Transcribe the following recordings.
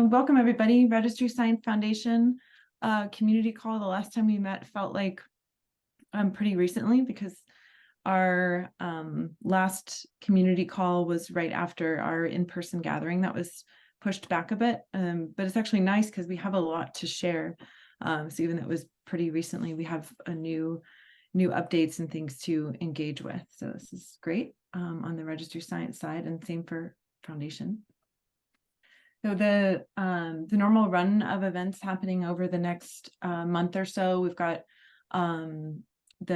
Welcome everybody. Registry Science Foundation community call. The last time we met felt like pretty recently because our last community call was right after our in-person gathering that was pushed back a bit. But it's actually nice because we have a lot to share. So even though it was pretty recently, we have a new updates and things to engage with. So this is great on the Registry Science side, and same for Foundation. So the normal run of events happening over the next month or so, we've got the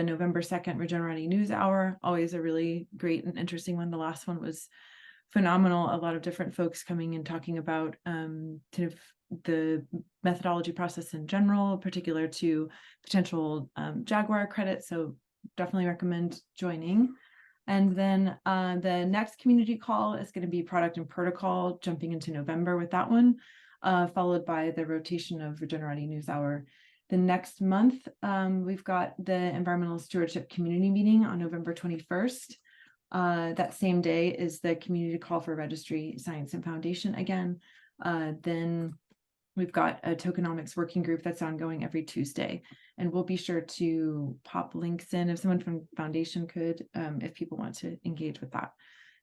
November 2nd Regenerati News Hour, always a really great and interesting one. The last one was phenomenal. A lot of different folks coming and talking about kind of the methodology process in general, particular to potential Jaguar credits. So definitely recommend joining. And then the next community call is going to be product and protocol, jumping into November with that one, followed by the rotation of Regenerati News Hour. The next month, we've got the Environmental Stewardship Community Meeting on November 21st. That same day is the community call for Registry Science and Foundation again. Then we've got a tokenomics working group that's ongoing every Tuesday, and we'll be sure to pop links in if someone from Foundation could, if people want to engage with that.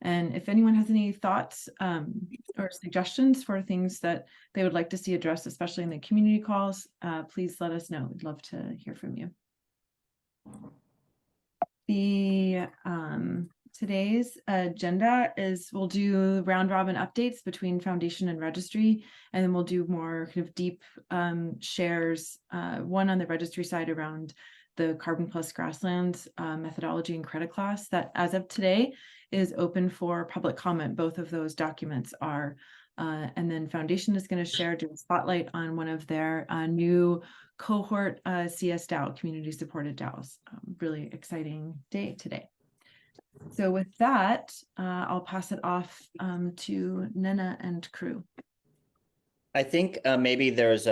And if anyone has any thoughts or suggestions for things that they would like to see addressed, especially in the community calls, please let us know. We'd love to hear from you. The today's agenda is we'll do round robin updates between Foundation and Registry, and then we'll do more kind of deep shares, one on the Registry side around the CarbonPlus Grasslands methodology and credit class that as of today is open for public comment. Both of those documents are, and then Foundation is going to share, do a spotlight on one of their new cohort CS DAO, community supported DAOs. Really exciting day today. So with that, I'll pass it off to Nena and crew. I think maybe there's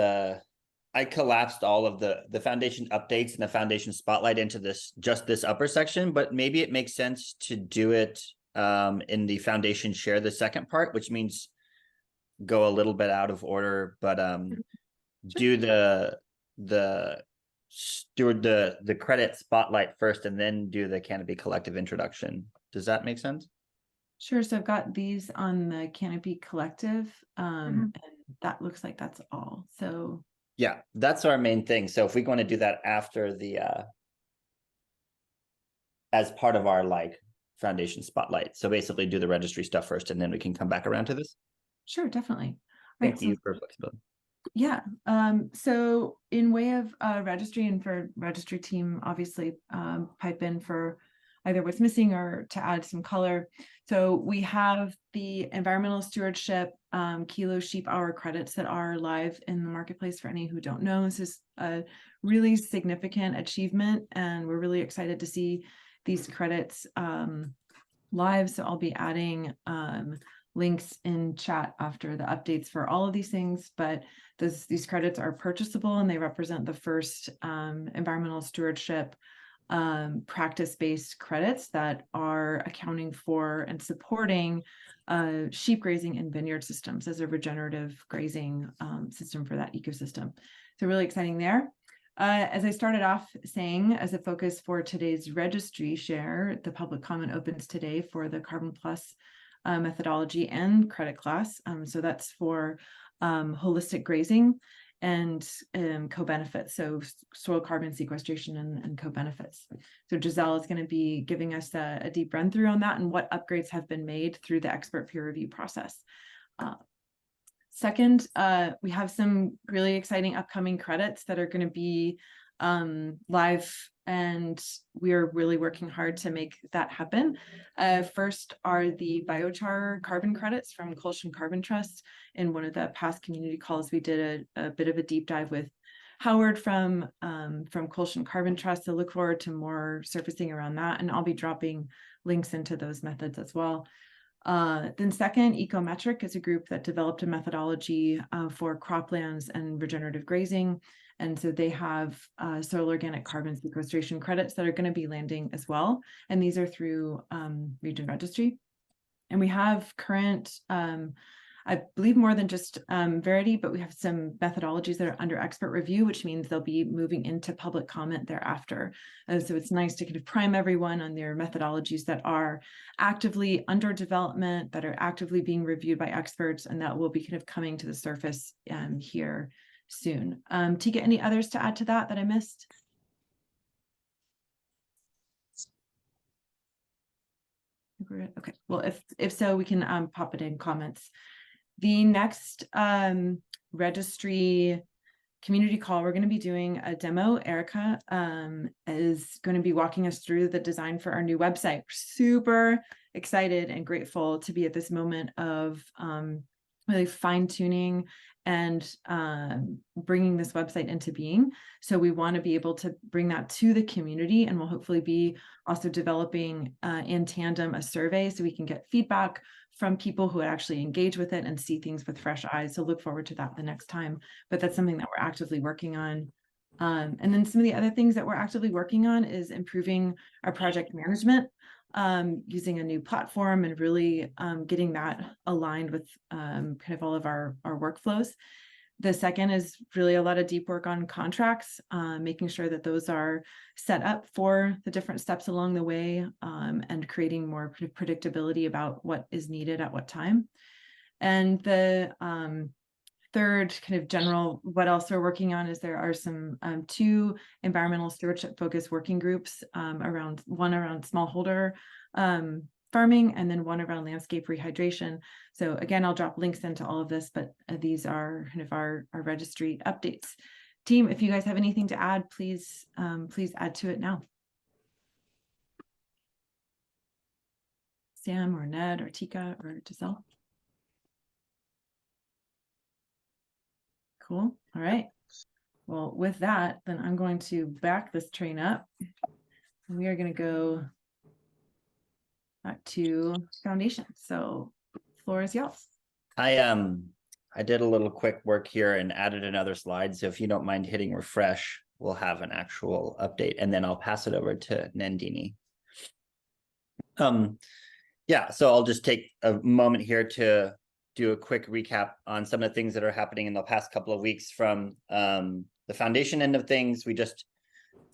I collapsed all of the Foundation updates and the Foundation spotlight into just this upper section, but maybe it makes sense to do it in the Foundation share, the second part, which means go a little bit out of order, but do the credit spotlight first and then do the Canopy Collective introduction. Does that make sense? Sure. So I've got these on the Canopy Collective, and that looks like that's all. So yeah, that's our main thing. So if we want to do that after the as part of our like Foundation spotlight, so basically do the Registry stuff first and then we can come back around to this. Sure, definitely. Thank you for flexibility. Yeah. So in way of Registry, and for Registry team, obviously pipe in for either what's missing or to add some color. So we have the environmental stewardship kilo sheep hour credits that are live in the marketplace. For any who don't know, this is a really significant achievement, and we're really excited to see these credits live. So I'll be adding links in chat after the updates for all of these things, but these credits are purchasable, and they represent the first environmental stewardship practice-based credits that are accounting for and supporting sheep grazing and vineyard systems as a regenerative grazing system for that ecosystem. So really exciting there. As I started off saying, as a focus for today's Registry share, the public comment opens today for the CarbonPlus methodology and credit class. So that's for holistic grazing and co-benefits, so soil carbon sequestration and co-benefits. So Giselle is going to be giving us a deep run through on that and what upgrades have been made through the expert peer review process. Second, we have some really exciting upcoming credits that are going to be live, and we're really working hard to make that happen. First are the biochar carbon credits from Colson Carbon Trust. In one of the past community calls, we did a bit of a deep dive with Howard from Colson Carbon Trust. So look forward to more surfacing around that, and I'll be dropping links into those methods as well. Then second, Ecometric is a group that developed a methodology for croplands and regenerative grazing. And so they have soil organic carbon sequestration credits that are going to be landing as well. And these are through Region Registry. And we have current I believe more than just Verity, but we have some methodologies that are under expert review, which means they'll be moving into public comment thereafter. So it's nice to kind of prime everyone on their methodologies that are actively under development, that are actively being reviewed by experts, and that will be kind of coming to the surface here soon. Tika, any others to add to that I missed? Okay, well, if so, we can pop it in comments. The next registry community call, we're going to be doing a demo. Erica is going to be walking us through the design for our new website. We're super excited and grateful to be at this moment of really fine-tuning and bringing this website into being. So we want to be able to bring that to the community, and we'll hopefully be also developing in tandem a survey so we can get feedback from people who actually engage with it and see things with fresh eyes. So look forward to that the next time, but that's something that we're actively working on. And then some of the other things that we're actively working on is improving our project management, using a new platform and really getting that aligned with kind of all of our workflows. The second is really a lot of deep work on contracts, making sure that those are set up for the different steps along the way, and creating more predictability about what is needed at what time. And the third kind of general, what else we're working on is there are some two environmental stewardship focused working groups, one around smallholder farming, and then one around landscape rehydration. So again, I'll drop links into all of this, but these are kind of our registry updates. Team, if you guys have anything to add, please add to it now. Sam or Ned or Tika or Giselle. Cool. All right. Well, with that, then I'm going to back this train up. We are going to go back to foundation. So floor is yours. I did a little quick work here and added another slide. So if you don't mind hitting refresh, we'll have an actual update, and then I'll pass it over to Nandini. Yeah, so I'll just take a moment here to do a quick recap on some of the things that are happening in the past couple of weeks from the foundation end of things. We just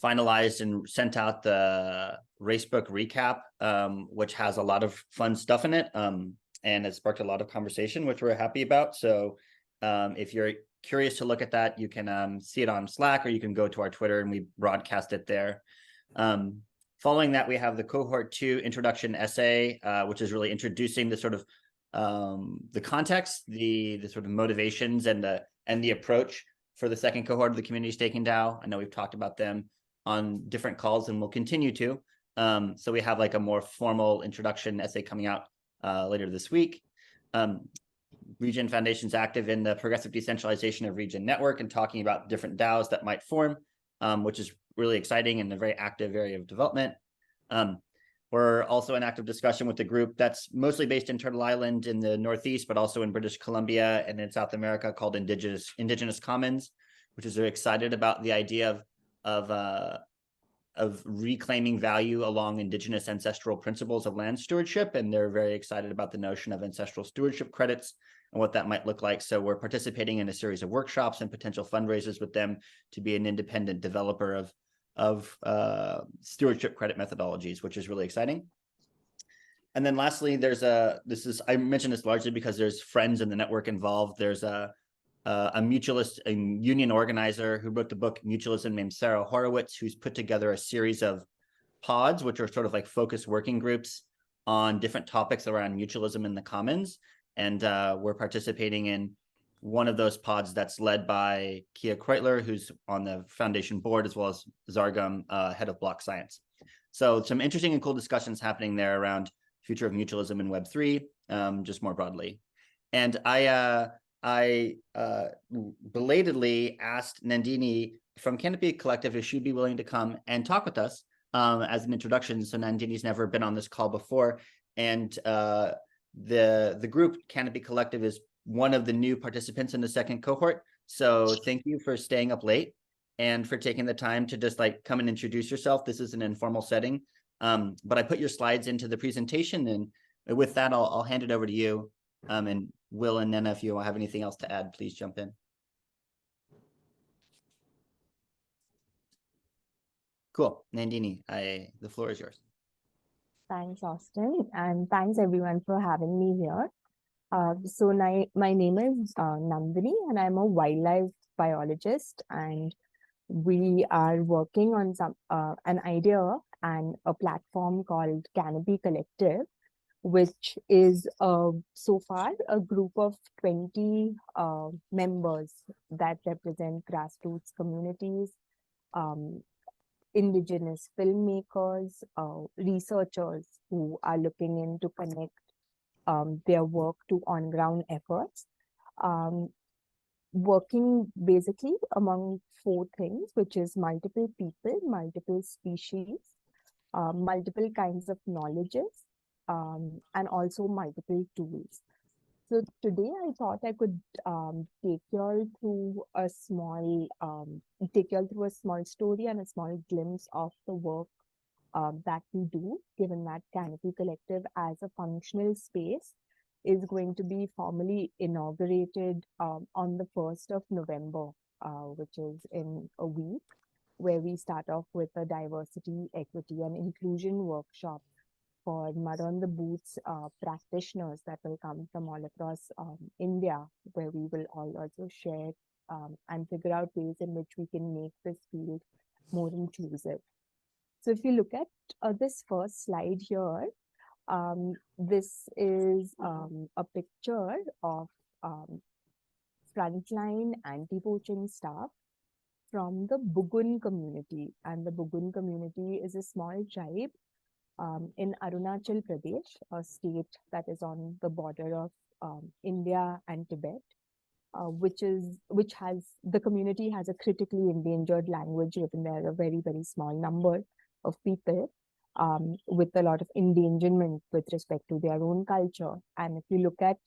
finalized and sent out the racebook recap, which has a lot of fun stuff in it, and it sparked a lot of conversation, which we're happy about. So if you're curious to look at that, you can see it on Slack, or you can go to our Twitter and we broadcast it there. Following that, we have the cohort 2 introduction essay, which is really introducing the sort of the context, the sort of motivations and the approach for the second cohort of the community staking DAO. I know we've talked about them on different calls and we'll continue to. So we have like a more formal introduction essay coming out later this week. Regen Foundation's active in the progressive decentralization of Regen Network and talking about different DAOs that might form, which is really exciting and a very active area of development. We're also in active discussion with the group that's mostly based in Turtle Island in the Northeast, but also in British Columbia and in South America, called Indigenous Commons, which is very excited about the idea of reclaiming value along Indigenous ancestral principles of land stewardship. And they're very excited about the notion of ancestral stewardship credits and what that might look like. So we're participating in a series of workshops and potential fundraisers with them to be an independent developer of stewardship credit methodologies, which is really exciting. And then lastly, I mentioned this largely because there's friends in the network involved. There's a mutualist, a union organizer who wrote the book Mutualism, named Sarah Horowitz, who's put together a series of pods, which are sort of like focus working groups on different topics around mutualism in the commons. And we're participating in one of those pods that's led by Kia Kreutler, who's on the foundation board, as well as Zargum, head of block science. So some interesting and cool discussions happening there around future of mutualism in Web3, just more broadly. And I belatedly asked Nandini from Canopy Collective if she'd be willing to come and talk with us as an introduction. So Nandini's never been on this call before. And the group Canopy Collective is one of the new participants in the second cohort. So thank you for staying up late and for taking the time to just like come and introduce yourself. This is an informal setting, but I put your slides into the presentation, and with that, I'll hand it over to you. And Will and Nena, if you have anything else to add, please jump in. Cool. Nandini, the floor is yours. Thanks, Austin, and thanks everyone for having me here. My name is Nandini, and I'm a wildlife biologist, and we are working on an idea and a platform called Canopy Collective, which is so far a group of 20 members that represent grassroots communities, um, indigenous filmmakers, researchers who are looking in to connect their work to on-ground efforts, um, working basically among four things, which is multiple people, multiple species, multiple kinds of knowledges, and also multiple tools. So today I thought I could take you all through a small story and a small glimpse of the work that we do, given that Canopy Collective as a functional space is going to be formally inaugurated on the 1st of November, which is in a week, where we start off with a diversity, equity, and inclusion workshop for mud on the boots practitioners that will come from all across India, where we will all also share and figure out ways in which we can make this field more inclusive. So if you look at this first slide here, this is a picture of frontline anti-poaching staff from the Bugun community. And the Bugun community is a small tribe in Arunachal Pradesh, a state that is on the border of India and Tibet, the community has a critically endangered language written there, a very, very small number of people with a lot of endangerment with respect to their own culture. And if you look at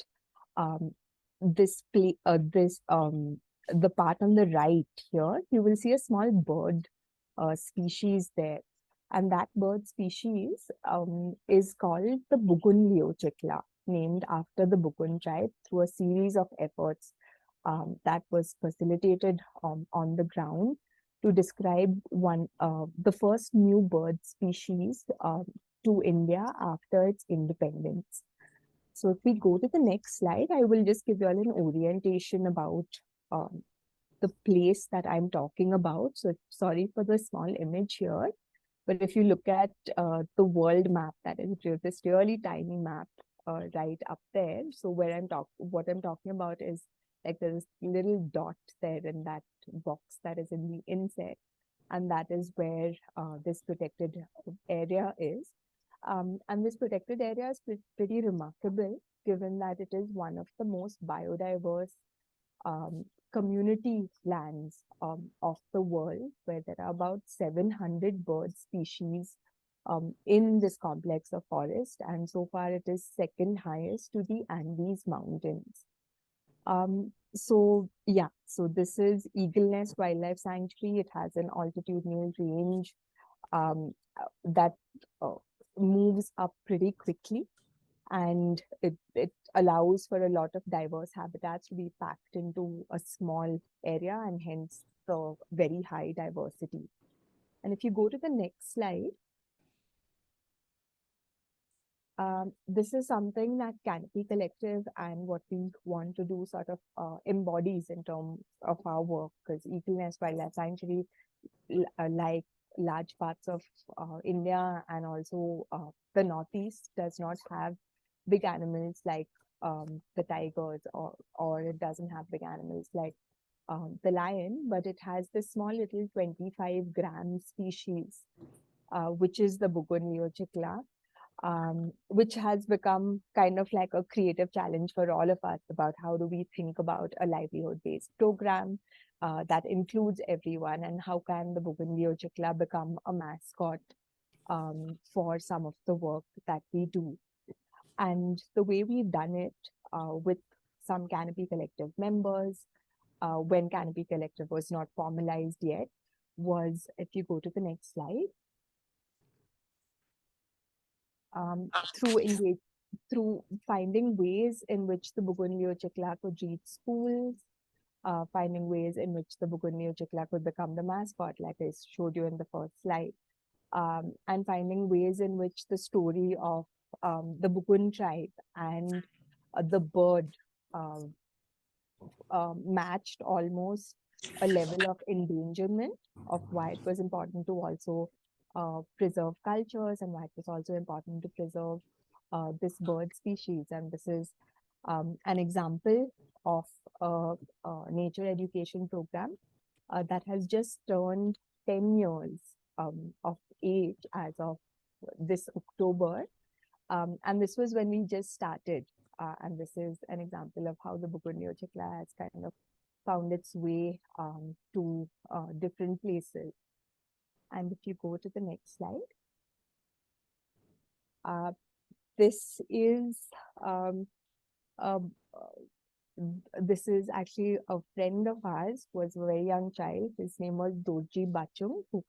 the part on the right here, you will see a small bird species there. And that bird species is called the Bugun leochikla, named after the Bugun tribe through a series of efforts that was facilitated on the ground to describe the first new bird species to India after its independence. So if we go to the next slide, I will just give you all an orientation about the place that I'm talking about. So sorry for the small image here, but if you look at the world map, that is this really tiny map right up there. So what I'm talking about is like there's a little dot there in that box that is in the inset, and that is where this protected area is. And this protected area is pretty remarkable, given that it is one of the most biodiverse community lands of the world, where there are about 700 bird species in this complex of forest. And so far it is second highest to the Andes Mountains. So this is Eagle Nest Wildlife Sanctuary. It has an altitudinal range that moves up pretty quickly, and it allows for a lot of diverse habitats to be packed into a small area, and hence the very high diversity. And if you go to the next slide, this is something that Canopy Collective and what we want to do sort of embodies in terms of our work, because Eagle Nest Wildlife Sanctuary, like large parts of India and also the Northeast, does not have big animals like the tigers, or it doesn't have big animals like the lion, but it has this small little 25-gram species, which is the Bugun leochikla, which has become kind of like a creative challenge for all of us about how do we think about a livelihood-based program that includes everyone, and how can the Bugun leochikla become a mascot for some of the work that we do. And the way we've done it with some Canopy Collective members, when Canopy Collective was not formalized yet, was, if you go to the next slide, through through finding ways in which the Bugunleo Chikla could reach schools, finding ways in which the Bugunleo Chikla could become the mascot, like I showed you in the first slide, and finding ways in which the story of the Bugun tribe and the bird uh, matched almost a level of endangerment, of why it was important to also preserve cultures and why it was also important to preserve this bird species. And this is an example of a nature education program that has just turned 10 years of age as of this October. And this was when we just started. And this is an example of how the Bugunleo Chikla has kind of found its way to different places. And if you go to the next slide, this is um, uh, this is actually a friend of ours who was a very young child. His name was Dorji Bachung, who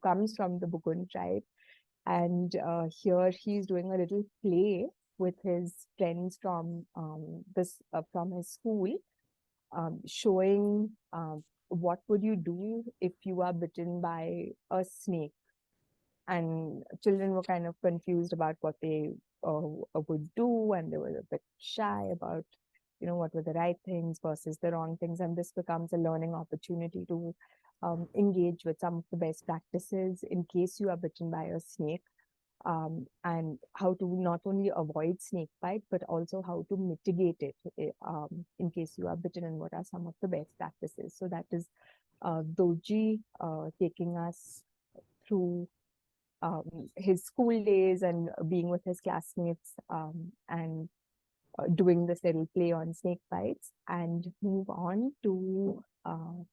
comes from the Bugun tribe. And here he's doing a little play with his friends from from his school, showing what would you do if you are bitten by a snake. And children were kind of confused about what they would do, and they were a bit shy about, what were the right things versus the wrong things. And this becomes a learning opportunity to engage with some of the best practices in case you are bitten by a snake, and how to not only avoid snake bite, but also how to mitigate it in case you are bitten, and what are some of the best practices. So that is Doji taking us through his school days and being with his classmates, and doing this little play on snake bites. And move on to,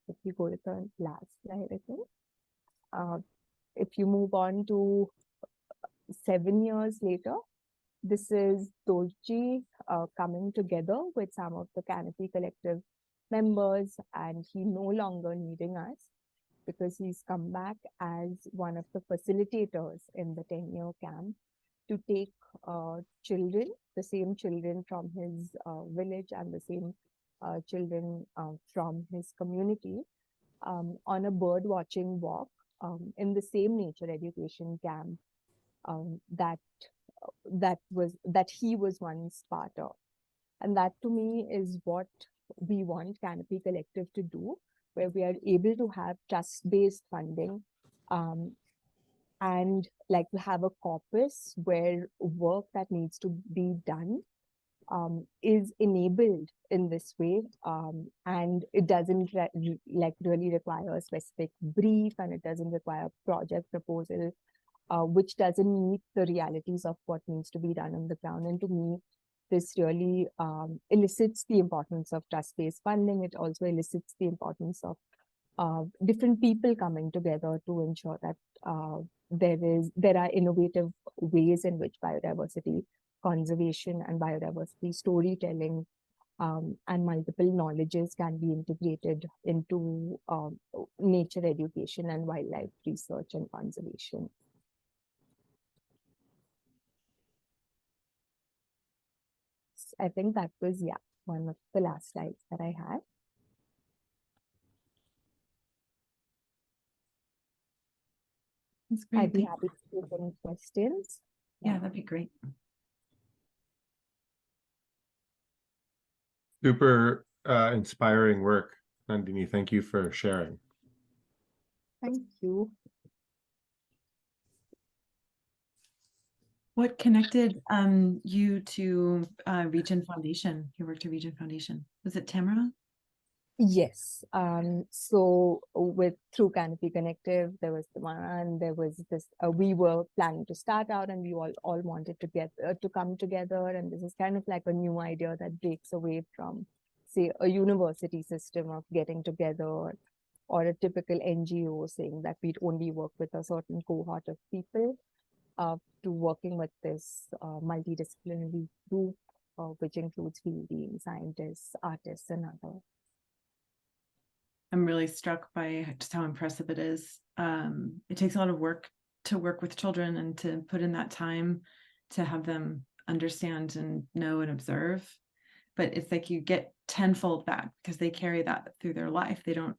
if you go to the last slide, I think. If you move on to 7 years later, this is Dorji coming together with some of the Canopy Collective members, and he no longer needing us, because he's come back as one of the facilitators in the 10-year camp to take children, the same children from his village and the same children from his community, on a bird watching walk in the same nature education camp that he was once part of. And that to me is what we want Canopy Collective to do, where we are able to have trust-based funding, and like to have a corpus where work that needs to be done is enabled in this way, and it doesn't really require a specific brief, and it doesn't require a project proposal, which doesn't meet the realities of what needs to be done on the ground. And to me, this really elicits the importance of trust-based funding. It also elicits the importance of different people coming together to ensure that there are innovative ways in which biodiversity conservation and biodiversity storytelling and multiple knowledges can be integrated into nature education and wildlife research and conservation. I think that was, one of the last slides that I had. That's great. I'd be happy to take any questions. Yeah, that'd be great. Super inspiring work, Nandini. Thank you for sharing. Thank you. What connected you to Region Foundation, your work to Region Foundation? Was it Tamara? Yes. So through Canopy Connective, there was the one, and there was this. We were planning to start out, and we all wanted to get to come together. And this is kind of like a new idea that breaks away from, say, a university system of getting together, or a typical NGO saying that we'd only work with a certain cohort of people, to working with this multidisciplinary group, which includes field teams, scientists, artists, and others. I'm really struck by just how impressive it is. It takes a lot of work to work with children and to put in that time to have them understand and know and observe. But it's like you get tenfold back because they carry that through their life. They don't,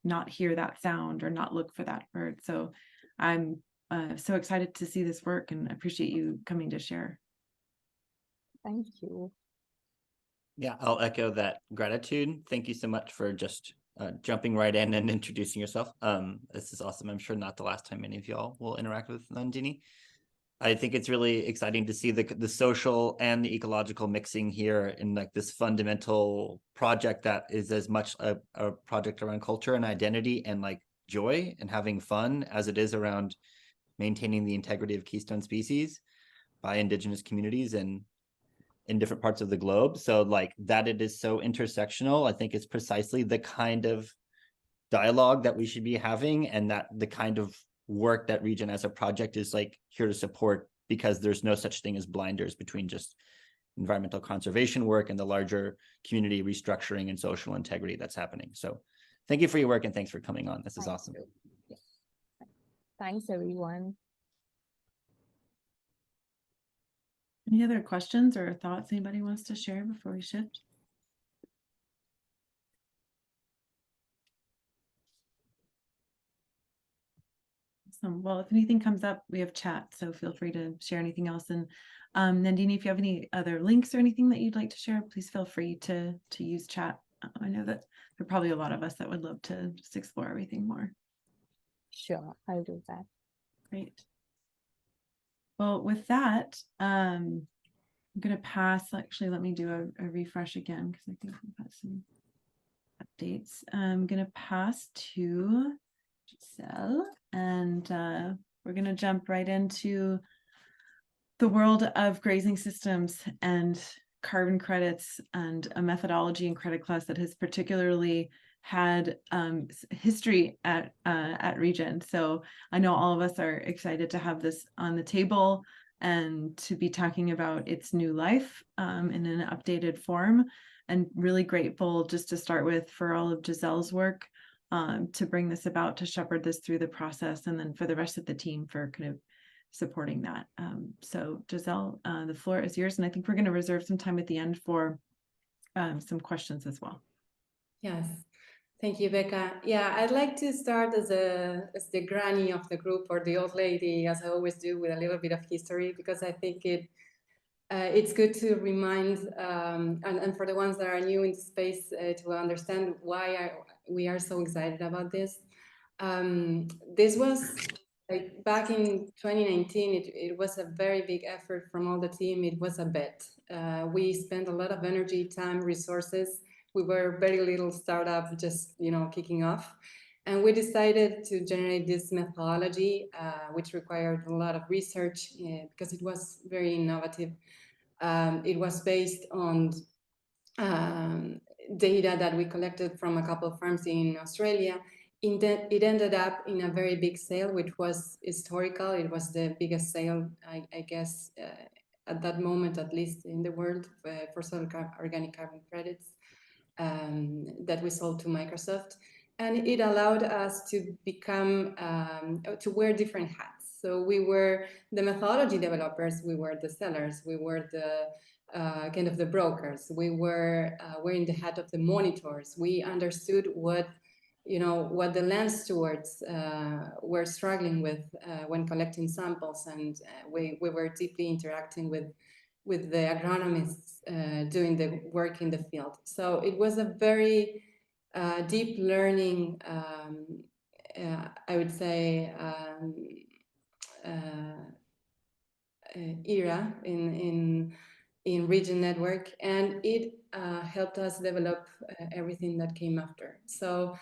not hear that sound or not look for that bird. So I'm so excited to see this work and appreciate you coming to share. Thank you. Yeah, I'll echo that gratitude. Thank you so much for just jumping right in and introducing yourself. This is awesome. I'm sure not the last time any of y'all will interact with Nandini. I think it's really exciting to see the social and the ecological mixing here in like this fundamental project that is as much a project around culture and identity and like joy and having fun as it is around maintaining the integrity of keystone species by indigenous communities and in different parts of the globe. So like that it is so intersectional, I think is precisely the kind of dialogue that we should be having, and that the kind of work that Region as a project is like here to support, because there's no such thing as blinders between just environmental conservation work and the larger community restructuring and social integrity that's happening. So thank you for your work and thanks for coming on. This is awesome. Thanks, everyone. Any other questions or thoughts anybody wants to share before we shift? Awesome. Well, if anything comes up, we have chat, so feel free to share anything else. And Nandini, if you have any other links or anything that you'd like to share, please feel free to use chat. I know that there are probably a lot of us that would love to just explore everything more. Sure, I'll do that. Great. Well, with that, I'm going to pass. Actually, let me do a refresh again because I think we've got some updates. I'm going to pass to Giselle, and we're going to jump right into the world of grazing systems and carbon credits and a methodology and credit class that has particularly had history at Region. So I know all of us are excited to have this on the table and to be talking about its new life in an updated form, and really grateful just to start with for all of Giselle's work to bring this about, to shepherd this through the process, and then for the rest of the team for kind of supporting that. So Giselle, the floor is yours, and I think we're going to reserve some time at the end for some questions as well. Yes, thank you, Becca. Yeah, I'd like to start as the granny of the group, or the old lady, as I always do, with a little bit of history, because I think it's good to remind, and for the ones that are new in the space, to understand why we are so excited about this. This was like back in 2019, it was a very big effort from all the team. It was a bet. We spent a lot of energy, time, resources. We were very little startup, just kicking off. And we decided to generate this methodology, which required a lot of research because it was very innovative. It was based on data that we collected from a couple of farms in Australia. It ended up in a very big sale, which was historical. It was the biggest sale, I guess, at that moment, at least in the world, for soil organic carbon credits that we sold to Microsoft. And it allowed us to become, to wear different hats. So we were the methodology developers, we were the sellers, we were the kind of the brokers, we were wearing the hat of the monitors. We understood what the land stewards were struggling with when collecting samples, and we were deeply interacting with the agronomists doing the work in the field. So it was a very deep learning, I would say, era in Region Network, and it helped us develop everything that came after. So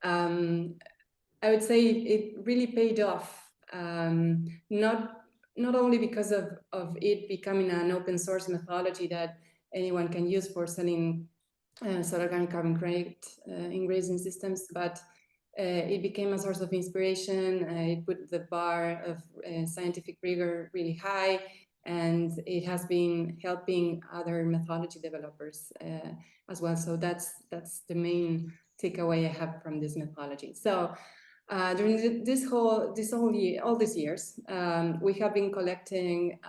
I would say it really paid off, not only because of it becoming an open source methodology that anyone can use for selling soil organic carbon credit in grazing systems, but it became a source of inspiration. It put the bar of scientific rigor really high, and it has been helping other methodology developers as well. So that's the main takeaway I have from this methodology. So during all these years, we have been collecting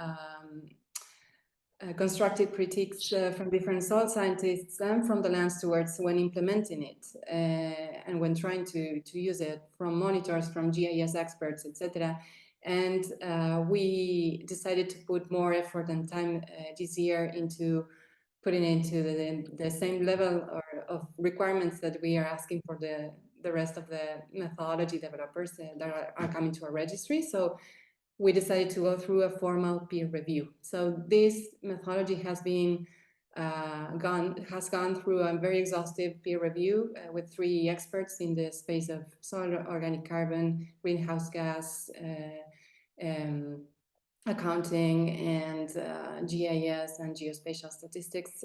constructive critiques from different soil scientists and from the land stewards when implementing it and when trying to use it, from monitors, from GIS experts, etc. And we decided to put more effort and time this year into putting into the same level of requirements that we are asking for the rest of the methodology developers that are coming to our registry. So we decided to go through a formal peer review. So this methodology has been gone through a very exhaustive peer review with 3 experts in the space of soil organic carbon, greenhouse gas, accounting, and GIS and geospatial statistics.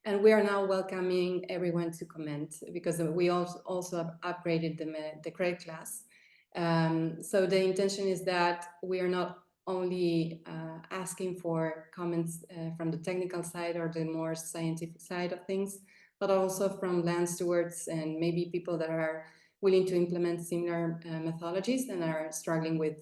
And we are now welcoming everyone to comment, because we also have upgraded the credit class. So the intention is that we are not only asking for comments from the technical side or the more scientific side of things, but also from land stewards and maybe people that are willing to implement similar methodologies and are struggling with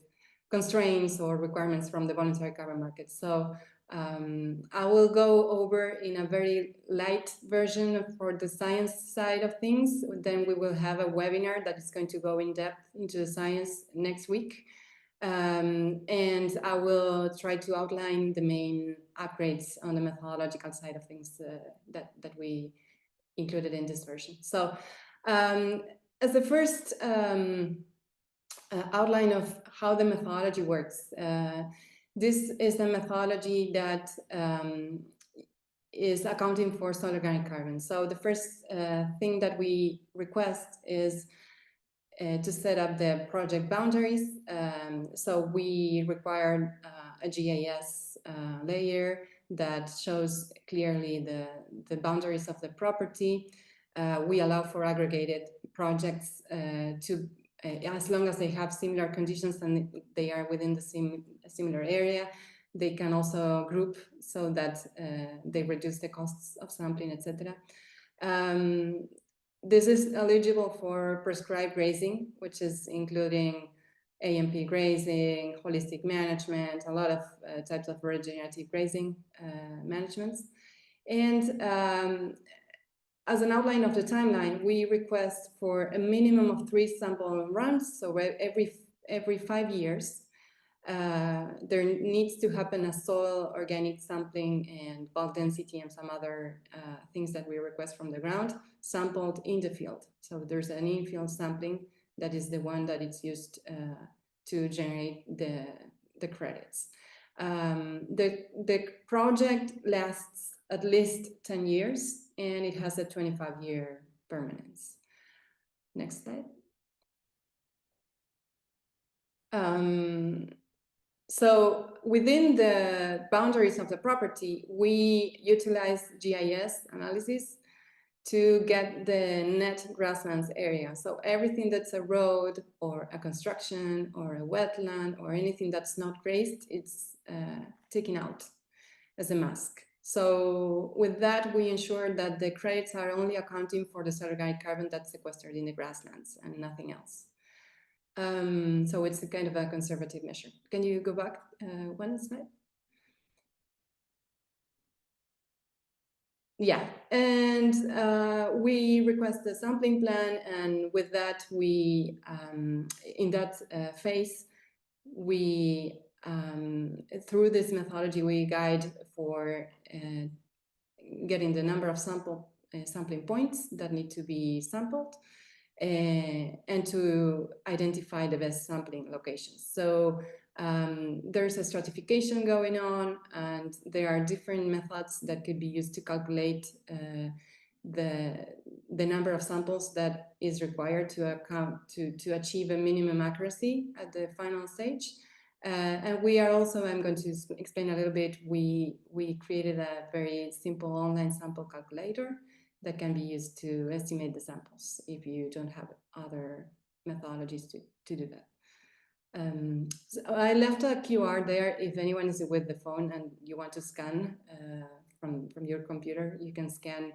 constraints or requirements from the voluntary carbon market. So I will go over in a very light version for the science side of things. Then we will have a webinar that is going to go in depth into the science next week. And I will try to outline the main upgrades on the methodological side of things that we included in this version. So as the first outline of how the methodology works, this is a methodology that is accounting for soil organic carbon. So the first thing that we request is to set up the project boundaries. So we require a GIS layer that shows clearly the boundaries of the property. We allow for aggregated projects to as long as they have similar conditions and they are within the similar area. They can also group so that they reduce the costs of sampling, etc. This is eligible for prescribed grazing, which is including AMP grazing, holistic management, a lot of types of regenerative grazing managements. And as an outline of the timeline, we request for a minimum of 3 sample runs. So every 5 years, there needs to happen a soil organic sampling and bulk density and some other things that we request from the ground sampled in the field. So there's an in-field sampling that is the one that is used to generate the credits. The project lasts at least 10 years and it has a 25-year permanence. Next slide. So within the boundaries of the property, we utilize GIS analysis to get the net grasslands area. So everything that's a road or a construction or a wetland or anything that's not grazed, it's taken out as a mask. So with that, we ensure that the credits are only accounting for the soil organic carbon that's sequestered in the grasslands and nothing else. So it's a kind of a conservative measure. Can you go back one slide? Yeah, and we request the sampling plan, and with that, we in that phase, we through this methodology, we guide for getting the number of sampling points that need to be sampled, and to identify the best sampling locations. So there's a stratification going on, and there are different methods that could be used to calculate the number of samples that is required to achieve a minimum accuracy at the final stage. And we are also, I'm going to explain a little bit, we created a very simple online sample calculator that can be used to estimate the samples if you don't have other methodologies to do that. So I left a QR there. If anyone is with the phone and you want to scan from your computer, you can scan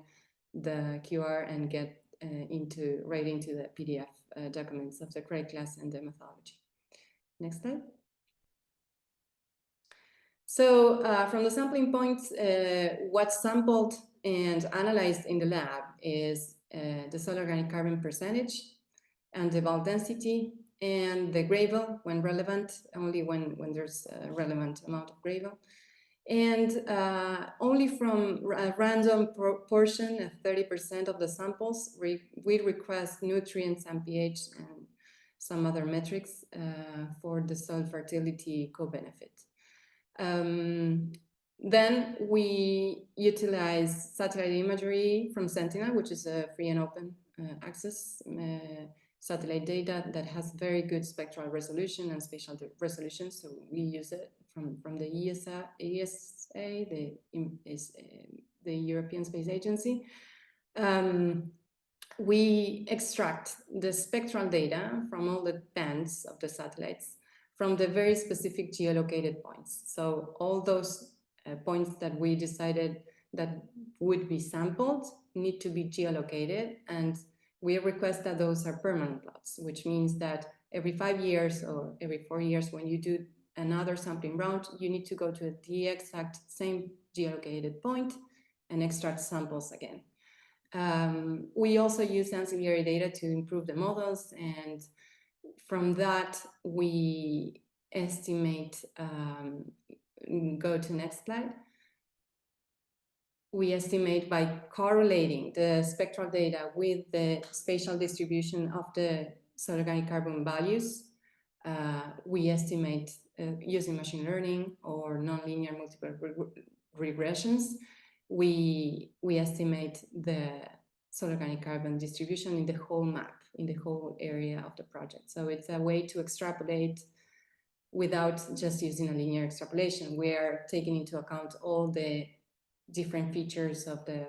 the QR and get right into the PDF documents of the credit class and the methodology. Next slide. So from the sampling points, what's sampled and analyzed in the lab is the soil organic carbon percentage and the bulk density and the gravel when relevant, only when there's a relevant amount of gravel. And only from a random portion of 30% of the samples, we request nutrients and pH and some other metrics for the soil fertility co-benefit. Then we utilize satellite imagery from Sentinel, which is a free and open access satellite data that has very good spectral resolution and spatial resolution. So we use it from the ESA, the European Space Agency. We extract the spectral data from all the bands of the satellites from the very specific geolocated points. So all those points that we decided that would be sampled need to be geolocated, and we request that those are permanent plots, which means that every 5 years or every 4 years when you do another sampling round, you need to go to the exact same geolocated point and extract samples again. We also use ancillary data to improve the models, and from that we estimate, go to next slide. We estimate by correlating the spectral data with the spatial distribution of the soil organic carbon values. We estimate using machine learning or nonlinear multiple regressions. We estimate the soil organic carbon distribution in the whole map, in the whole area of the project. So it's a way to extrapolate without just using a linear extrapolation. We are taking into account all the different features of the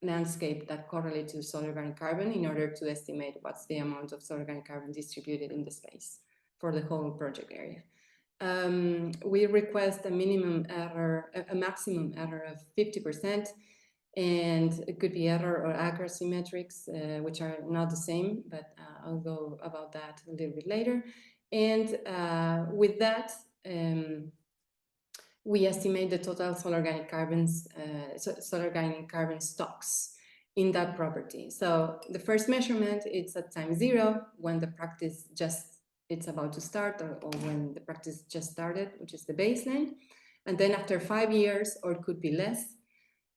landscape that correlate to soil organic carbon in order to estimate what's the amount of soil organic carbon distributed in the space for the whole project area. We request a minimum error, a maximum error of 50%, and it could be error or accuracy metrics, which are not the same, but I'll go about that a little bit later. And with that, we estimate the total soil organic carbons, soil organic carbon stocks in that property. So the first measurement, it's at time 0 when the practice it's about to start, or when the practice just started, which is the baseline. And then after 5 years, or it could be less,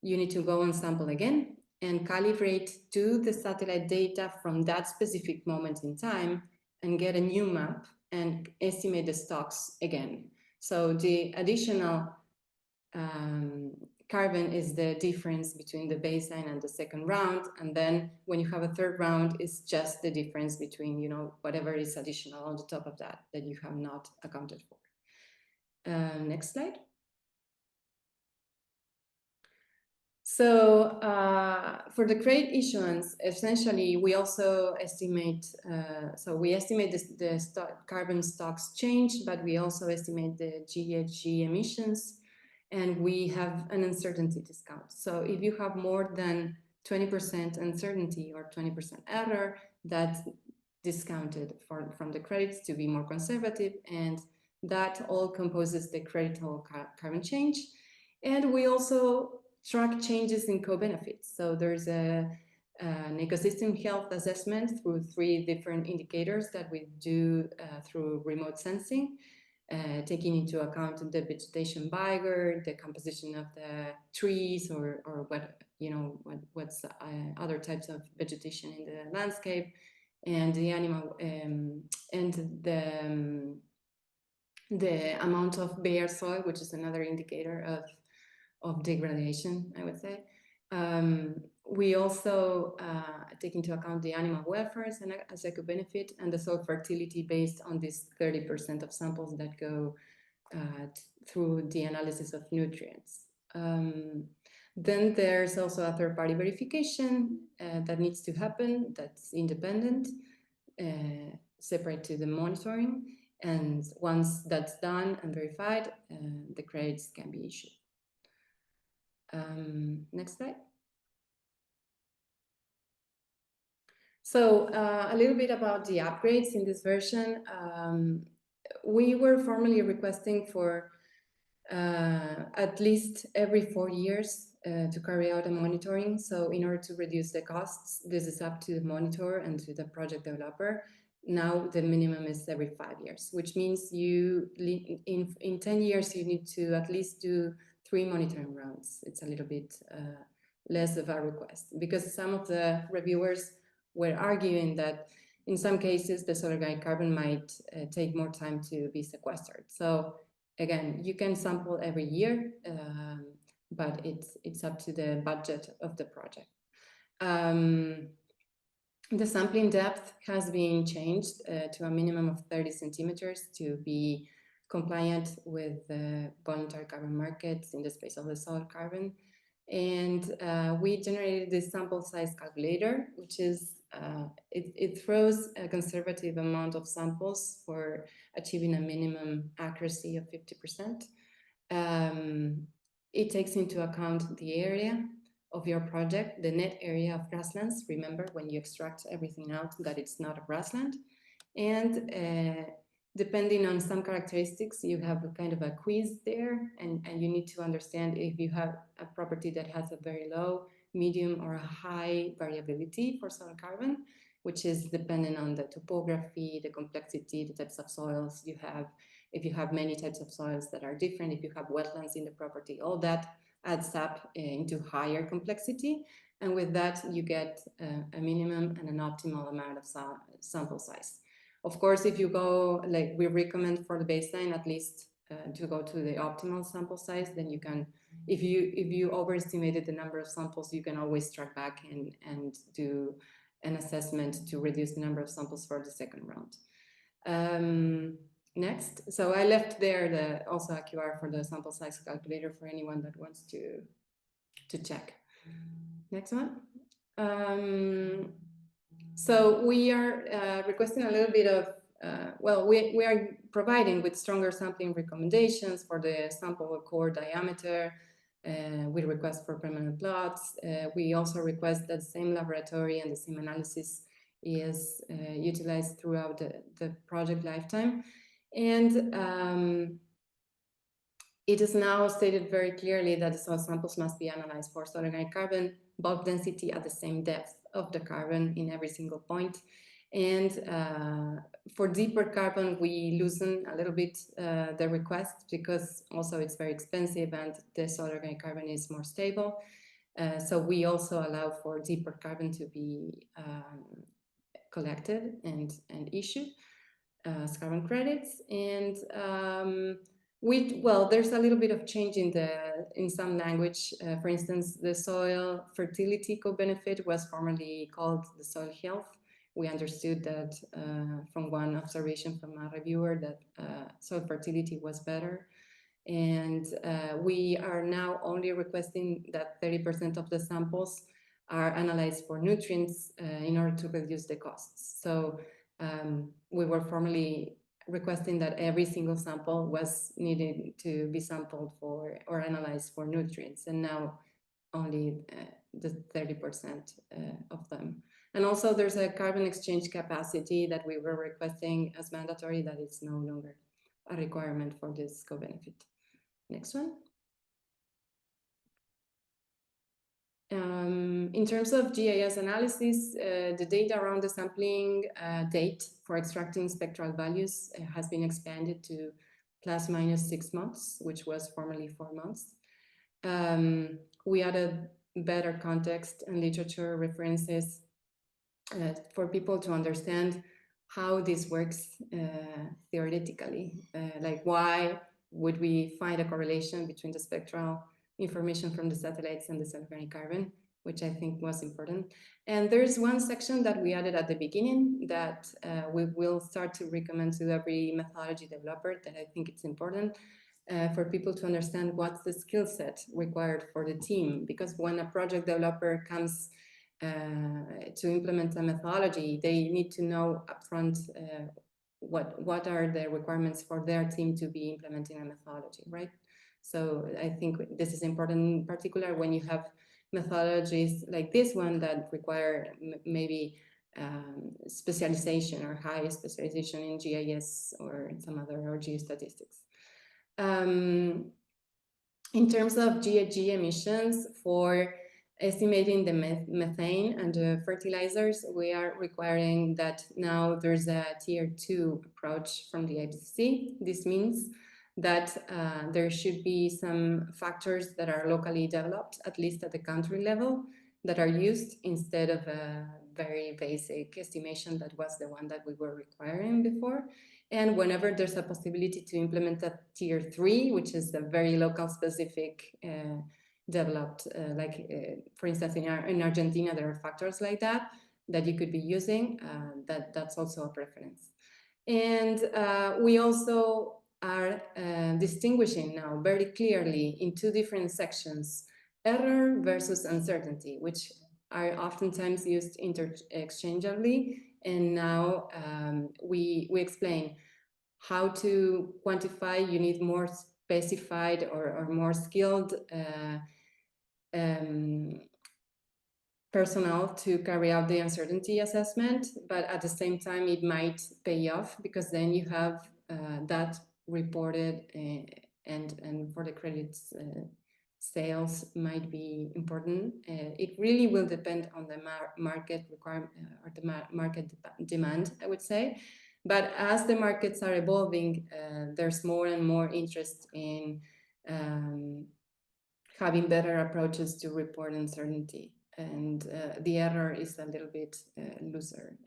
you need to go and sample again and calibrate to the satellite data from that specific moment in time and get a new map and estimate the stocks again. So the additional carbon is the difference between the baseline and the second round. And then when you have a third round, it's just the difference between, you know, whatever is additional on the top of that you have not accounted for. Next slide. So for the credit issuance, essentially, we also estimate, so we estimate the carbon stocks change, but we also estimate the GHG emissions, and we have an uncertainty discount. So if you have more than 20% uncertainty or 20% error, that's discounted from the credits to be more conservative, and that all composes the creditable carbon change. And we also track changes in co-benefits. So there's an ecosystem health assessment through 3 different indicators that we do through remote sensing, taking into account the vegetation vigor, the composition of the trees, or what, you know, what's other types of vegetation in the landscape, and the animal and the amount of bare soil, which is another indicator of degradation, I would say. We also take into account the animal welfare as a co-benefit, and the soil fertility based on this 30% of samples that go through the analysis of nutrients. Then there's also a third-party verification that needs to happen, that's independent, separate to the monitoring. And once that's done and verified, the credits can be issued. Next slide. So a little bit about the upgrades in this version. We were formally requesting for at least every 4 years to carry out a monitoring. So in order to reduce the costs, this is up to the monitor and to the project developer. Now the minimum is every 5 years, which means you in 10 years you need to at least do 3 monitoring rounds. It's a little bit less of a request, because some of the reviewers were arguing that in some cases the solar organic carbon might take more time to be sequestered. So again, you can sample every year, but it's up to the budget of the project. The sampling depth has been changed to a minimum of 30 centimeters to be compliant with the voluntary carbon markets in the space of the soil carbon. And we generated this sample size calculator, which is, it throws a conservative amount of samples for achieving a minimum accuracy of 50%. It takes into account the area of your project, the net area of grasslands. Remember, when you extract everything out, that it's not a grassland. And depending on some characteristics, you have a kind of a quiz there, and you need to understand if you have a property that has a very low, medium, or a high variability for soil carbon, which is dependent on the topography, the complexity, the types of soils you have. If you have many types of soils that are different, if you have wetlands in the property, all that adds up into higher complexity. And with that, you get a minimum and an optimal amount of sample size. Of course, if you go, like we recommend for the baseline, at least to go to the optimal sample size, then you can, if you overestimated the number of samples, you can always track back and do an assessment to reduce the number of samples for the second round. Next, so I left there also a QR for the sample size calculator for anyone that wants to check. Next one. So we are requesting a little bit of, well, we are providing with stronger sampling recommendations for the sample core diameter. We request for permanent plots. We also request that the same laboratory and the same analysis is utilized throughout the project lifetime. And it is now stated very clearly that the soil samples must be analyzed for soil organic carbon bulk density at the same depth of the carbon in every single point. And for deeper carbon, we loosen a little bit the request, because also it's very expensive and the soil organic carbon is more stable. So we also allow for deeper carbon to be collected and issued as carbon credits. And well, there's a little bit of change in some language. For instance, the soil fertility co-benefit was formerly called the soil health. We understood that from one observation from a reviewer that soil fertility was better. And we are now only requesting that 30% of the samples are analyzed for nutrients in order to reduce the costs. So we were formerly requesting that every single sample was needed to be sampled for or analyzed for nutrients, and now only the 30% of them. And also there's a carbon exchange capacity that we were requesting as mandatory, that it's no longer a requirement for this co-benefit. Next one. In terms of GIS analysis, the data around the sampling date for extracting spectral values has been expanded to ±6 months, which was formerly 4 months. We added better context and literature references for people to understand how this works theoretically. Like, why would we find a correlation between the spectral information from the satellites and the soil organic carbon, which I think was important. And there's one section that we added at the beginning that we will start to recommend to every methodology developer, that I think it's important for people to understand what's the skill set required for the team. Because when a project developer comes to implement a methodology, they need to know upfront what are the requirements for their team to be implementing a methodology, right? So I think this is important, in particular when you have methodologies like this one that require maybe specialization or high specialization in GIS or some other, or geostatistics. In terms of GHG emissions for estimating the methane and the fertilizers, we are requiring that now there's a tier 2 approach from the IPCC. This means that there should be some factors that are locally developed, at least at the country level, that are used instead of a very basic estimation that was the one that we were requiring before. And whenever there's a possibility to implement a tier 3, which is a very local specific developed, for instance, in Argentina, there are factors like that you could be using, that's also a preference. And we also are distinguishing now very clearly in 2 different sections, error versus uncertainty, which are oftentimes used interchangeably. And now we explain how to quantify. You need more specified or more skilled personnel to carry out the uncertainty assessment, but at the same time it might pay off because then you have that reported and for the credits sales might be important. It really will depend on the market requirement or the market demand, I would say. But as the markets are evolving, there's more and more interest in having better approaches to report uncertainty. And the error is a little bit looser,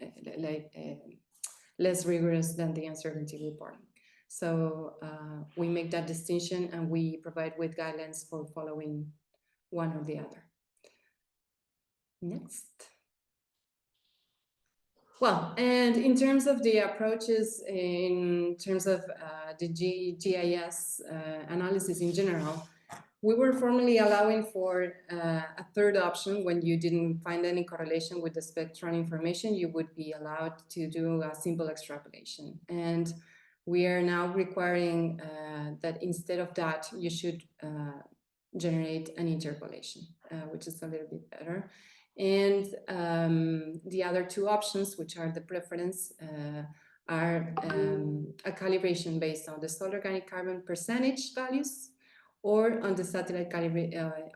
less rigorous than the uncertainty reporting. So we make that distinction and we provide with guidelines for following one or the other. Next. Well, and in terms of the approaches, in terms of the GIS analysis in general, we were formally allowing for a third option. When you didn't find any correlation with the spectral information, you would be allowed to do a simple extrapolation. And we are now requiring that instead of that, you should generate an interpolation, which is a little bit better. And the other 2 options, which are the preference, are a calibration based on the soil organic carbon percentage values, or on the satellite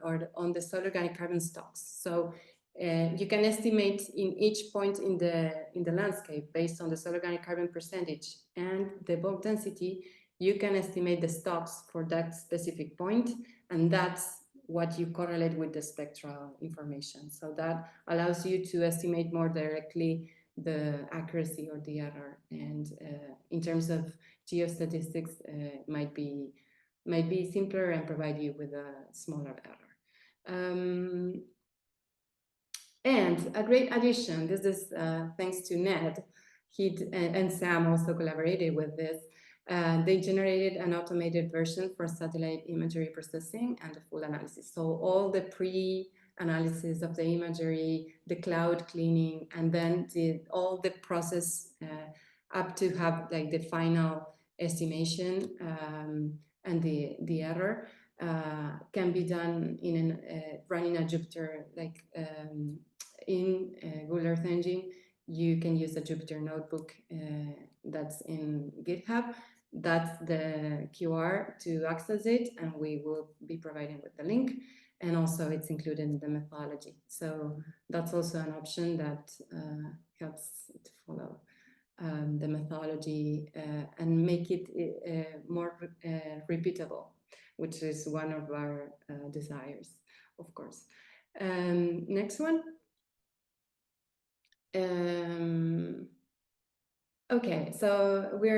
or on the soil organic carbon stocks. So you can estimate in each point in the landscape based on the soil organic carbon percentage and the bulk density. You can estimate the stocks for that specific point, and that's what you correlate with the spectral information. So that allows you to estimate more directly the accuracy or the error. And in terms of geostatistics, might be simpler and provide you with a smaller error. And a great addition, this is thanks to Ned, he and Sam also collaborated with this. They generated an automated version for satellite imagery processing and the full analysis. So all the pre-analysis of the imagery, the cloud cleaning, and then all the process up to have like the final estimation and the error can be done in running a Jupyter, like in Google Earth Engine. You can use a Jupyter notebook that's in GitHub. That's the QR to access it, and we will be providing with the link. And also it's included in the methodology. So that's also an option that helps to follow the methodology and make it more repeatable, which is one of our desires, of course. Next one. Okay, so we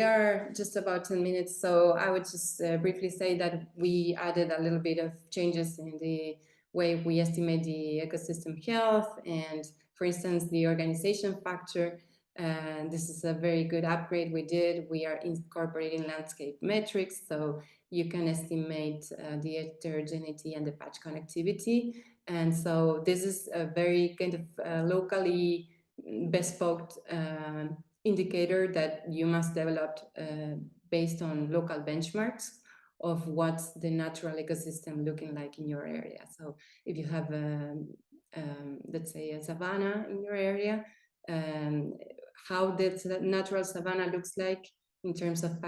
are just about 10 minutes. So I would just briefly say that we added a little bit of changes in the way we estimate the ecosystem health and, for instance, the organization factor. This is a very good upgrade we did. We are incorporating landscape metrics, so you can estimate the heterogeneity and the patch connectivity. And so this is a very kind of locally bespoke indicator that you must develop based on local benchmarks of what's the natural ecosystem looking like in your area. So if you have, let's say, a savanna in your area, how the natural savanna looks like in terms of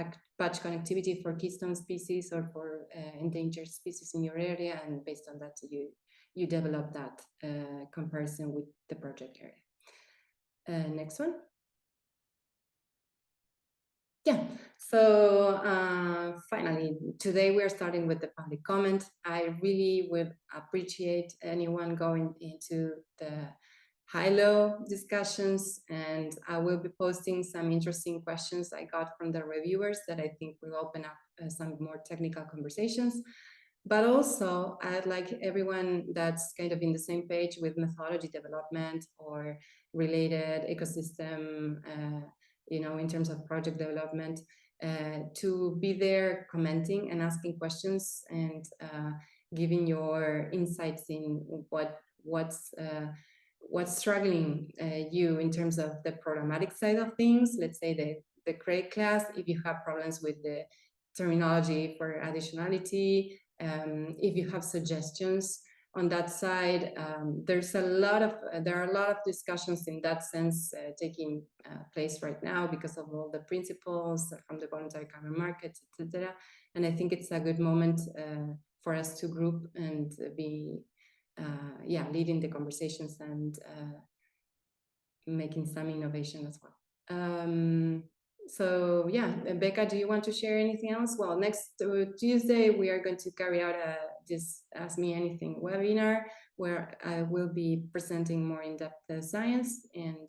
patch connectivity for keystone species or for endangered species in your area, and based on that you develop that comparison with the project area. Next one. Yeah, so finally, today we're starting with the public comment. I really would appreciate anyone going into the high-low discussions, and I will be posting some interesting questions I got from the reviewers that I think will open up some more technical conversations. But also, I'd like everyone that's kind of in the same page with methodology development or related ecosystem, in terms of project development, to be there commenting and asking questions and giving your insights in what's struggling you in terms of the programmatic side of things. Let's say the grade class, if you have problems with the terminology for additionality, if you have suggestions on that side, there are a lot of discussions in that sense taking place right now because of all the principles from the voluntary carbon markets, etc. And I think it's a good moment for us to group and be leading the conversations and making some innovation as well. So yeah, Becca, do you want to share anything else? Well, next Tuesday, we are going to carry out a Just Ask Me Anything webinar where I will be presenting more in-depth science, and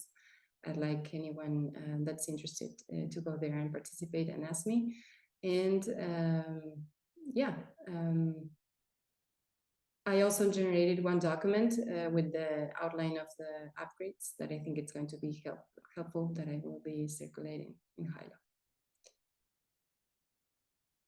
I'd like anyone that's interested to go there and participate and ask me. And I also generated one document with the outline of the upgrades that I think it's going to be helpful that I will be circulating in Hilo.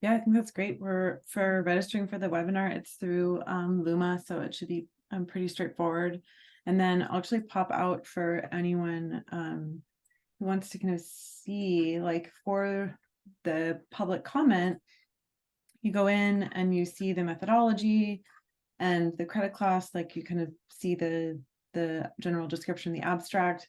Yeah, I think that's great. For registering for the webinar, it's through Luma, so it should be pretty straightforward. And then I'll actually pop out for anyone who wants to kind of see, like, for the public comment, you go in and you see the methodology and the credit class, like you kind of see the general description, the abstract,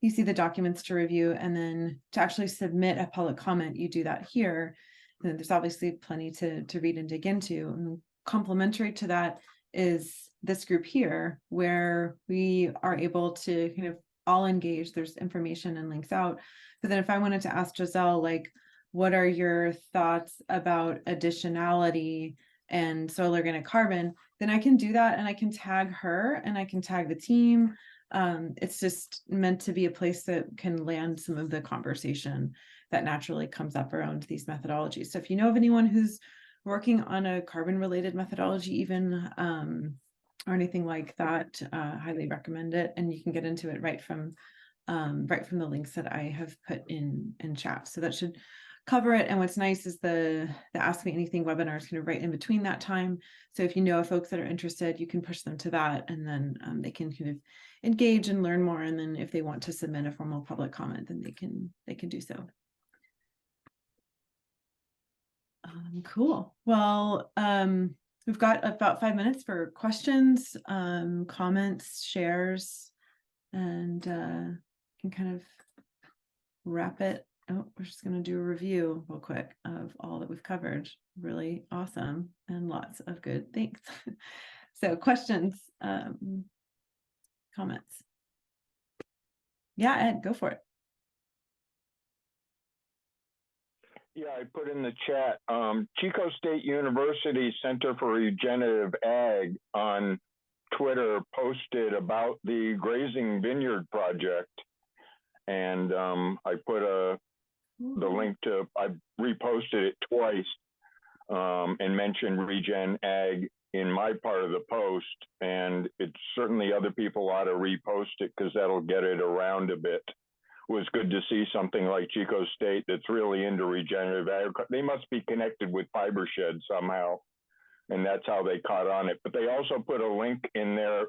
you see the documents to review, and then to actually submit a public comment, you do that here. And there's obviously plenty to read and dig into. And complementary to that is this group here, where we are able to kind of all engage. There's information and links out. But then if I wanted to ask Giselle, like, what are your thoughts about additionality and soil organic carbon, then I can do that, and I can tag her and I can tag the team. It's just meant to be a place that can land some of the conversation that naturally comes up around these methodologies. So if you know of anyone who's working on a carbon related methodology even, or anything like that, highly recommend it. And you can get into it right from the links that I have put in chat. So that should cover it. And what's nice is the Ask Me Anything webinar is kind of right in between that time. So if you know of folks that are interested, you can push them to that, and then they can kind of engage and learn more. And then if they want to submit a formal public comment, then they can do so. Cool. Well, we've got about 5 minutes for questions, comments, shares, and can kind of wrap it. Oh, we're just going to do a review real quick of all that we've covered. Really awesome and lots of good things. So questions, comments. Yeah, Ed, go for it. Yeah, I put in the chat, Chico State University Center for Regenerative Ag on Twitter posted about the grazing vineyard project. And I put the link to, I reposted it twice and mentioned Regen Ag in my part of the post. And it's certainly other people ought to repost it because that'll get it around a bit. It was good to see something like Chico State that's really into regenerative agriculture. They must be connected with FiberShed somehow, and that's how they caught on it. But they also put a link in their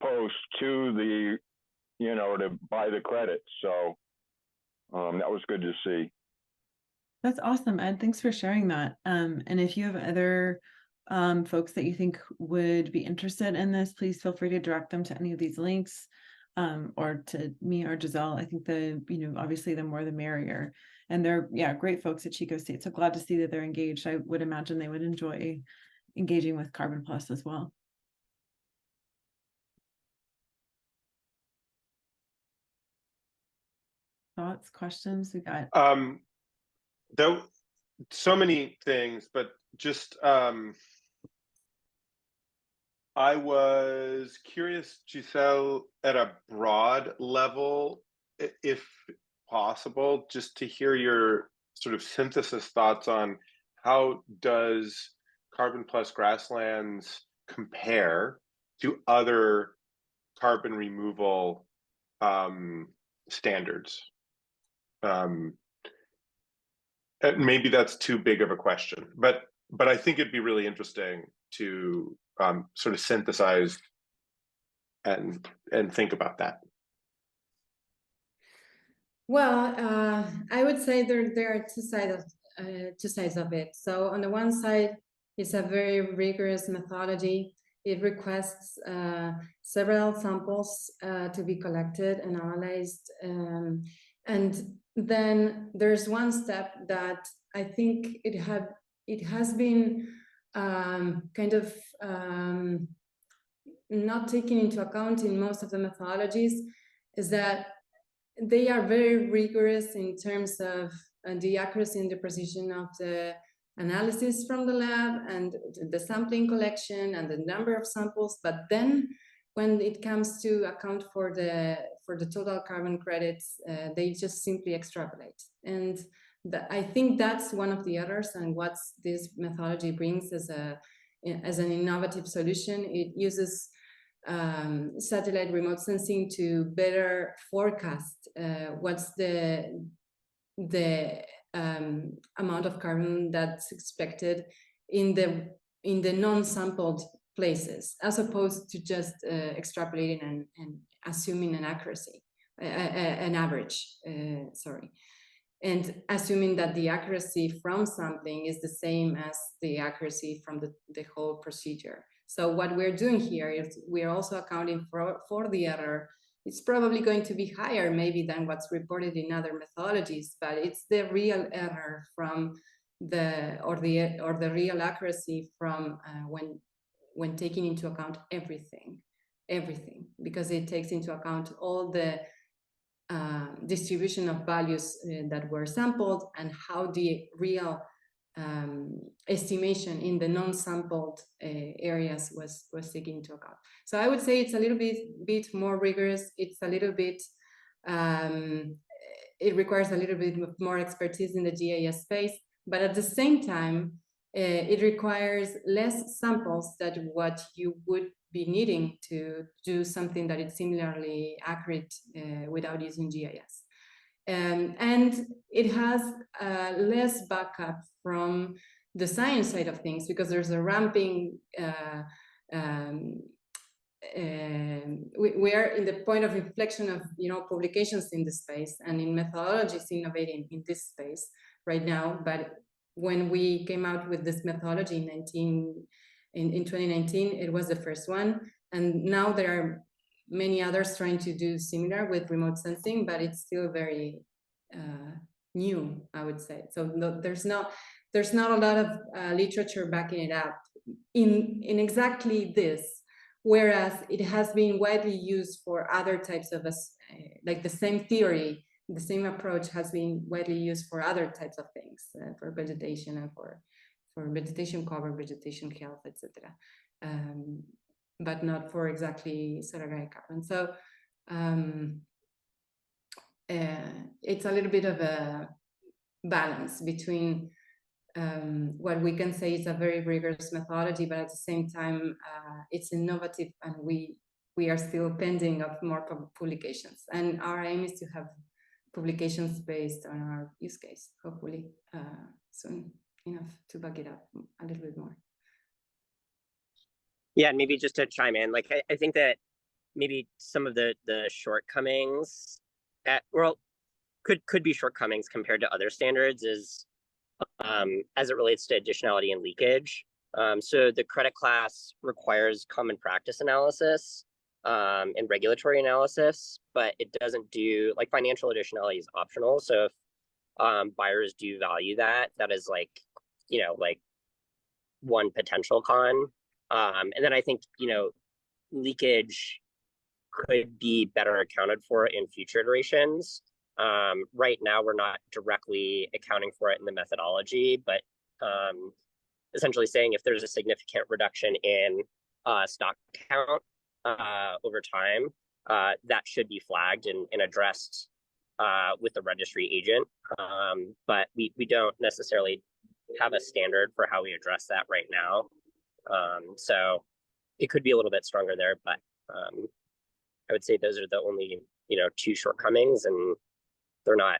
post to the, to buy the credits. So that was good to see. That's awesome, Ed. Thanks for sharing that. And if you have other folks that you think would be interested in this, please feel free to direct them to any of these links. or to me or Giselle. I think obviously the more the merrier. And they're, great folks at Chico State. So glad to see that they're engaged. I would imagine they would enjoy engaging with CarbonPlus as well. Thoughts, questions? We got Though so many things, but just I was curious, Giselle, at a broad level, if possible, just to hear your sort of synthesis thoughts on how does CarbonPlus Grasslands compare to other carbon removal standards? Maybe that's too big of a question, but I think it'd be really interesting to sort of synthesize and think about that. Well, I would say there are two sides of it. So on the one side, it's a very rigorous methodology. It requests several samples to be collected and analyzed, and then there's one step that I think it has been kind of not taken into account in most of the methodologies, is that they are very rigorous in terms of the accuracy and the precision of the analysis from the lab and the sampling collection and the number of samples. But then when it comes to account for the total carbon credits, they just simply extrapolate. And I think that's one of the errors, and what this methodology brings as an innovative solution. It uses satellite remote sensing to better forecast what's the amount of carbon that's expected in the non-sampled places, as opposed to just extrapolating and assuming an accuracy, an average, and assuming that the accuracy from sampling is the same as the accuracy from the whole procedure. So what we're doing here is we're also accounting for the error. It's probably going to be higher maybe than what's reported in other methodologies, but it's the real error from the real accuracy from when taking into account everything, because it takes into account all the distribution of values that were sampled and how the real estimation in the non-sampled areas was taken into account. So I would say it's a little bit more rigorous. It's a little bit, it requires a little bit more expertise in the GIS space, but at the same time, it requires less samples than what you would be needing to do something that is similarly accurate without using GIS. And it has less backup from the science side of things, because there's a ramping, we are in the point of inflection of publications in this space and in methodologies innovating in this space right now. But when we came out with this methodology in 2019, it was the first one, and now there are many others trying to do similar with remote sensing, but it's still very new, I would say. So there's not a lot of literature backing it up in exactly this, whereas it has been widely used for other types of like the same theory, the same approach has been widely used for other types of things, for vegetation and for vegetation cover, vegetation health, etc. But not for exactly solar carbon. So it's a little bit of a balance between what we can say is a very rigorous methodology, but at the same time, it's innovative, and we are still pending of more publications. And our aim is to have publications based on our use case, hopefully soon enough to back it up a little bit more. Yeah, and maybe just to chime in, like I think that maybe some of the shortcomings could be shortcomings compared to other standards is as it relates to additionality and leakage. So the credit class requires common practice analysis, and regulatory analysis, but it doesn't do like financial additionality is optional. So if buyers do value that, that is like, you know, like one potential con. And then I think, you know, leakage could be better accounted for in future iterations. Right now, we're not directly accounting for it in the methodology, but essentially saying if there's a significant reduction in stock count over time, that should be flagged and addressed with the registry agent. But we don't necessarily have a standard for how we address that right now. So it could be a little bit stronger there, but I would say those are the only, you know, two shortcomings, and they're not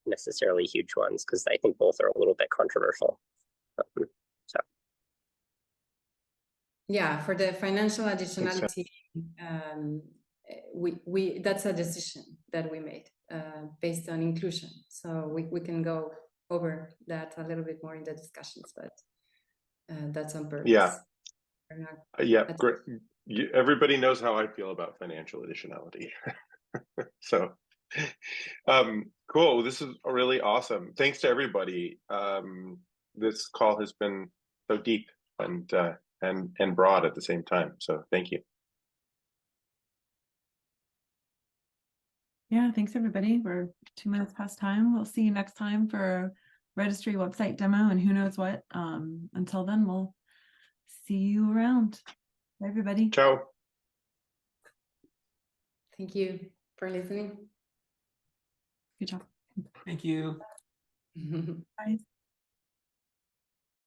necessarily huge ones because I think both are a little bit controversial. So yeah, for the financial additionality, we that's a decision that we made based on inclusion. So we can go over that a little bit more in the discussions, but that's on purpose. Yeah. Yeah, That's great. Everybody knows how I feel about financial additionality. So, cool. This is really awesome. Thanks to everybody. This call has been so deep and broad at the same time. So thank you. Yeah, thanks everybody. We're 2 minutes past time. We'll see you next time for registry website demo and who knows what. Until then, we'll see you around. Bye, everybody. Ciao. Thank you for listening. Good job. Thank you. Bye.